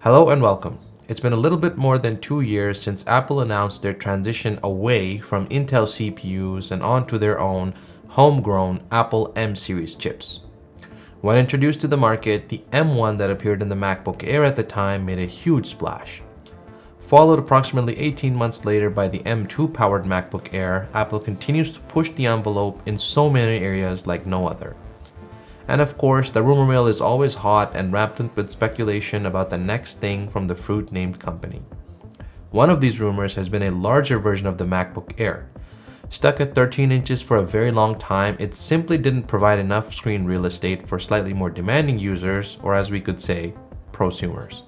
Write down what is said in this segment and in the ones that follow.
Hello and welcome. It's been a little bit more than 2 years since Apple announced their transition away from Intel CPUs and onto their own homegrown Apple M series chips. When introduced to the market, the M1 that appeared in the Macbook Air at the time made a huge splash. Followed approximately 18 months later by the M2 powered MacBook Air, Apple continues to push the envelope in so many areas like no other. And of course, the rumor mill is always hot and rampant with speculation about the next thing from the fruit named company. One of these rumors has been a larger version of the MacBook Air. Stuck at 13 inches for a very long time, it simply didn't provide enough screen real estate for slightly more demanding users, or as we could say, prosumers.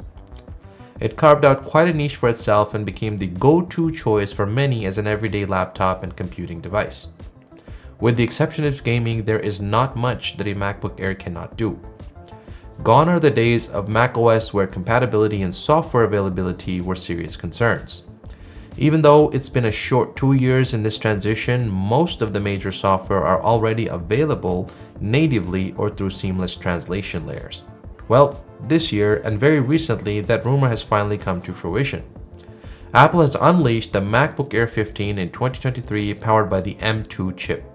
It carved out quite a niche for itself and became the go-to choice for many as an everyday laptop and computing device. With the exception of gaming, there is not much that a MacBook Air cannot do. Gone are the days of macOS where compatibility and software availability were serious concerns. Even though it's been a short 2 years in this transition, most of the major software are already available natively or through seamless translation layers. Well, this year and very recently, that rumor has finally come to fruition. Apple has unleashed the MacBook Air 15 in 2023 powered by the M2 chip.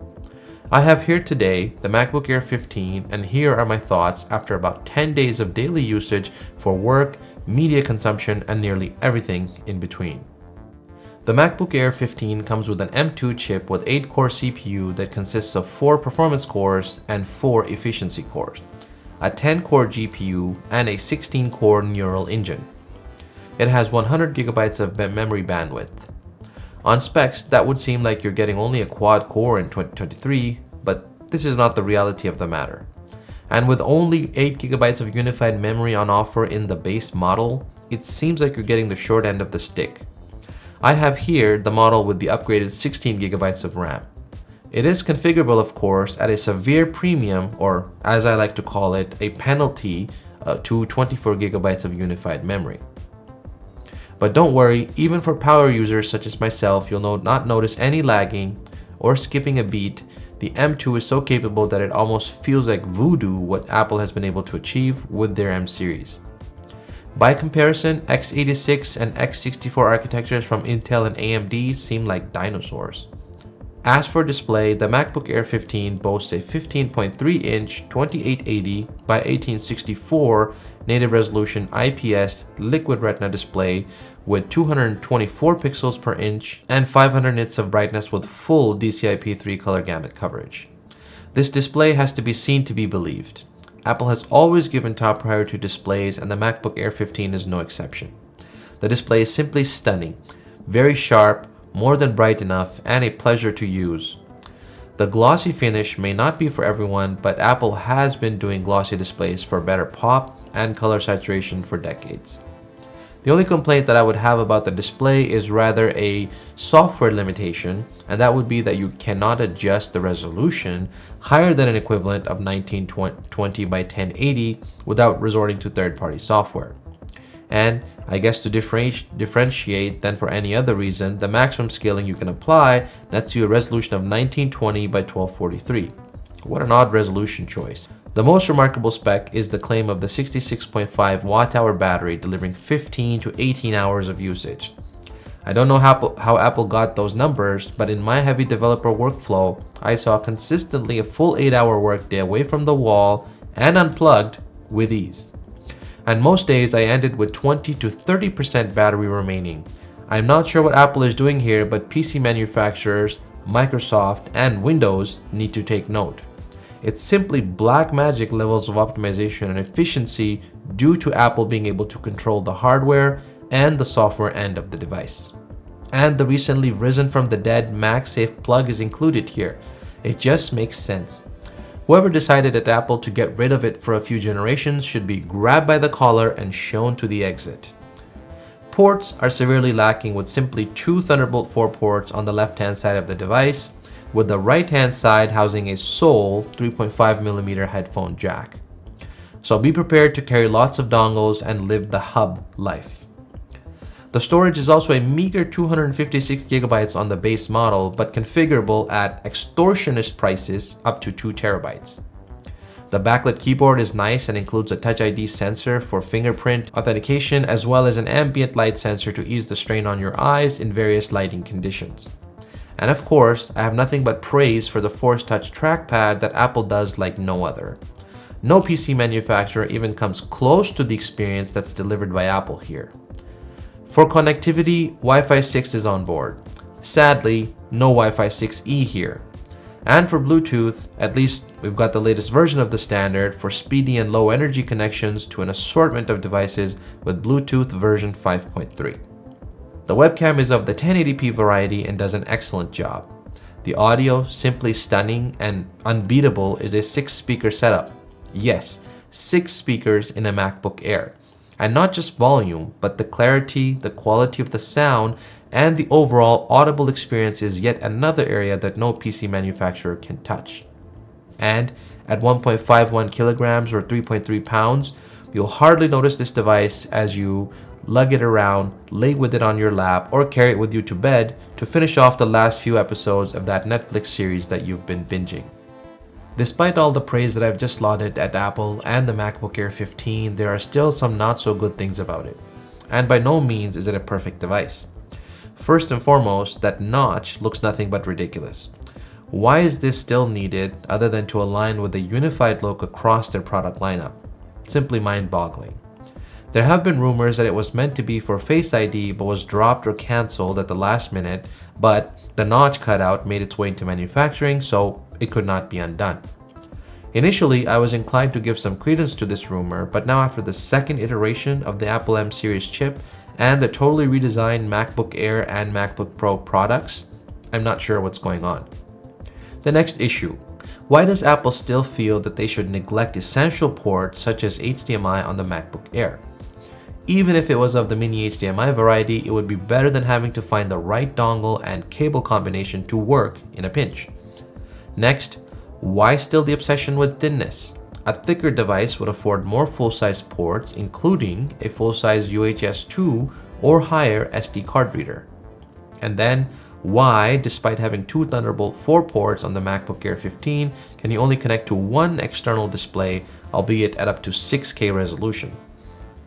I have here today the MacBook Air 15, and here are my thoughts after about 10 days of daily usage for work, media consumption, and nearly everything in between. The MacBook Air 15 comes with an M2 chip with 8-core CPU that consists of 4 performance cores and 4 efficiency cores, a 10-core GPU, and a 16-core neural engine. It has 100 gigabytes of memory bandwidth. On specs, that would seem like you're getting only a quad core in 2023, but this is not the reality of the matter. And with only 8 gigabytes of unified memory on offer in the base model, it seems like you're getting the short end of the stick. I have here the model with the upgraded 16 gigabytes of RAM. It is configurable, of course, at a severe premium, or as I like to call it, a penalty to 24 gigabytes of unified memory. But don't worry, even for power users such as myself, you'll not notice any lagging or skipping a beat. The M2 is so capable that it almost feels like voodoo what Apple has been able to achieve with their M series. By comparison, x86 and x64 architectures from Intel and AMD seem like dinosaurs. As for display, the MacBook Air 15 boasts a 15.3-inch 2880 by 1864 native resolution IPS liquid retina display with 224 pixels per inch and 500 nits of brightness with full DCI-P3 color gamut coverage. This display has to be seen to be believed. Apple has always given top priority to displays, and the MacBook Air 15 is no exception. The display is simply stunning, very sharp, more than bright enough, and a pleasure to use. The glossy finish may not be for everyone, but Apple has been doing glossy displays for better pop and color saturation for decades. The only complaint that I would have about the display is rather a software limitation, and that would be that you cannot adjust the resolution higher than an equivalent of 1920 by 1080 without resorting to third-party software. And I guess to differentiate than for any other reason, the maximum scaling you can apply nets you a resolution of 1920 by 1243. What an odd resolution choice. The most remarkable spec is the claim of the 66.5 watt-hour battery delivering 15 to 18 hours of usage. I don't know how Apple got those numbers, but in my heavy developer workflow, I saw consistently a full 8-hour workday away from the wall and unplugged with ease. And most days I ended with 20 to 30% battery remaining. I'm not sure what Apple is doing here, but PC manufacturers, Microsoft, and Windows need to take note. It's simply black magic levels of optimization and efficiency due to Apple being able to control the hardware and the software end of the device. And the recently risen from the dead MagSafe plug is included here. It just makes sense. Whoever decided at Apple to get rid of it for a few generations should be grabbed by the collar and shown to the exit. Ports are severely lacking with simply 2 Thunderbolt 4 ports on the left-hand side of the device, with the right-hand side housing a sole 3.5mm headphone jack. So be prepared to carry lots of dongles and live the hub life. The storage is also a meager 256 gigabytes on the base model, but configurable at extortionist prices up to 2 terabytes. The backlit keyboard is nice and includes a Touch ID sensor for fingerprint authentication, as well as an ambient light sensor to ease the strain on your eyes in various lighting conditions. And of course, I have nothing but praise for the Force Touch trackpad that Apple does like no other. No PC manufacturer even comes close to the experience that's delivered by Apple here. For connectivity, Wi-Fi 6 is on board. Sadly, no Wi-Fi 6E here. And for Bluetooth, at least we've got the latest version of the standard for speedy and low energy connections to an assortment of devices with Bluetooth version 5.3. The webcam is of the 1080p variety and does an excellent job. The audio, simply stunning and unbeatable, is a 6-speaker setup. Yes, 6 speakers in a MacBook Air. And not just volume, but the clarity, the quality of the sound, and the overall audible experience is yet another area that no PC manufacturer can touch. And at 1.51 kilograms or 3.3 pounds, you'll hardly notice this device as you lug it around, lay with it on your lap, or carry it with you to bed to finish off the last few episodes of that Netflix series that you've been binging. Despite all the praise that I've just lauded at Apple and the MacBook Air 15, there are still some not so good things about it. And by no means is it a perfect device. First and foremost, that notch looks nothing but ridiculous. Why is this still needed other than to align with a unified look across their product lineup? Simply mind-boggling. There have been rumors that it was meant to be for Face ID but was dropped or cancelled at the last minute, but the notch cutout made its way into manufacturing, so it could not be undone. Initially, I was inclined to give some credence to this rumor, but now after the second iteration of the Apple M series chip and the totally redesigned MacBook Air and MacBook Pro products, I'm not sure what's going on. The next issue. Why does Apple still feel that they should neglect essential ports such as HDMI on the MacBook Air? Even if it was of the mini HDMI variety, it would be better than having to find the right dongle and cable combination to work in a pinch. Next, why still the obsession with thinness? A thicker device would afford more full-size ports, including a full-size UHS 2 or higher SD card reader. And then, why, despite having 2 Thunderbolt 4 ports on the MacBook Air 15, can you only connect to one external display, albeit at up to 6K resolution?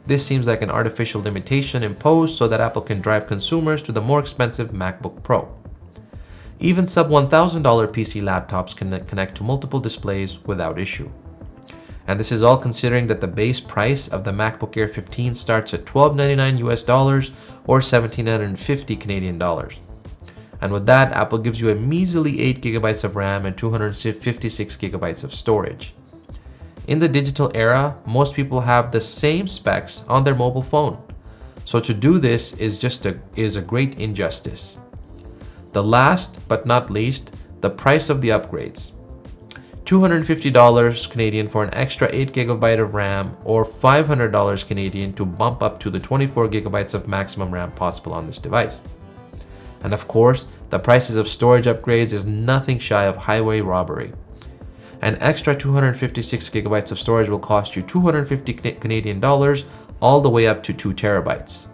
This seems like an artificial limitation imposed so that Apple can drive consumers to the more expensive MacBook Pro. Even sub $1,000 PC laptops can connect to multiple displays without issue. And this is all considering that the base price of the MacBook Air 15 starts at $1,299 US or 1,750 Canadian dollars. And with that, Apple gives you a measly 8 gigabytes of RAM and 256 gigabytes of storage. In the digital era, most people have the same specs on their mobile phone. So to do this is a great injustice. The last but not least, the price of the upgrades. $250 Canadian for an extra 8 GB of RAM or $500 Canadian to bump up to the 24 GB of maximum RAM possible on this device. And of course, the prices of storage upgrades is nothing shy of highway robbery. An extra 256 GB of storage will cost you 250 Canadian dollars all the way up to 2 terabytes.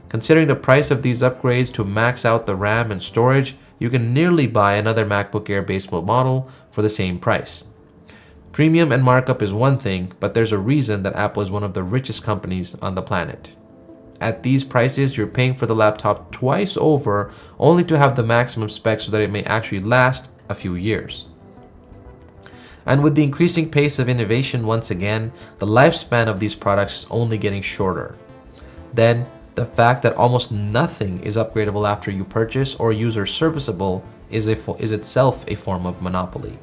Considering the price of these upgrades to max out the RAM and storage, you can nearly buy another MacBook Air base model for the same price. Premium and markup is one thing, but there's a reason that Apple is one of the richest companies on the planet. At these prices, you're paying for the laptop twice over, only to have the maximum specs so that it may actually last a few years. And with the increasing pace of innovation once again, the lifespan of these products is only getting shorter. Then, the fact that almost nothing is upgradable after you purchase or user serviceable is itself a form of monopoly.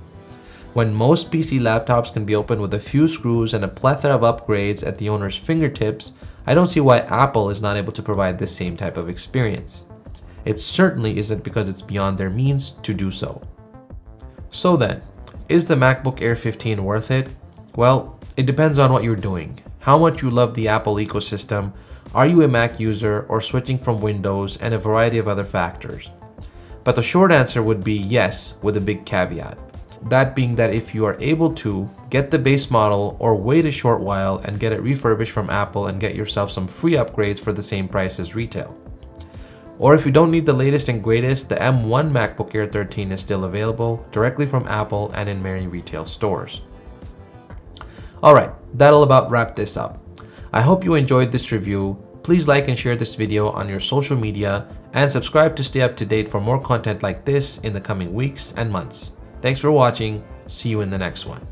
When most PC laptops can be opened with a few screws and a plethora of upgrades at the owner's fingertips, I don't see why Apple is not able to provide this same type of experience. It certainly isn't because it's beyond their means to do so. So then, is the MacBook Air 15 worth it? Well, it depends on what you're doing, how much you love the Apple ecosystem, are you a Mac user or switching from Windows, and a variety of other factors. But the short answer would be yes, with a big caveat. That being that if you are able to, get the base model or wait a short while and get it refurbished from Apple and get yourself some free upgrades for the same price as retail. Or if you don't need the latest and greatest, the M1 MacBook Air 13 is still available directly from Apple and in many retail stores. Alright, that'll about wrap this up. I hope you enjoyed this review. Please like and share this video on your social media and subscribe to stay up to date for more content like this in the coming weeks and months. Thanks for watching. See you in the next one.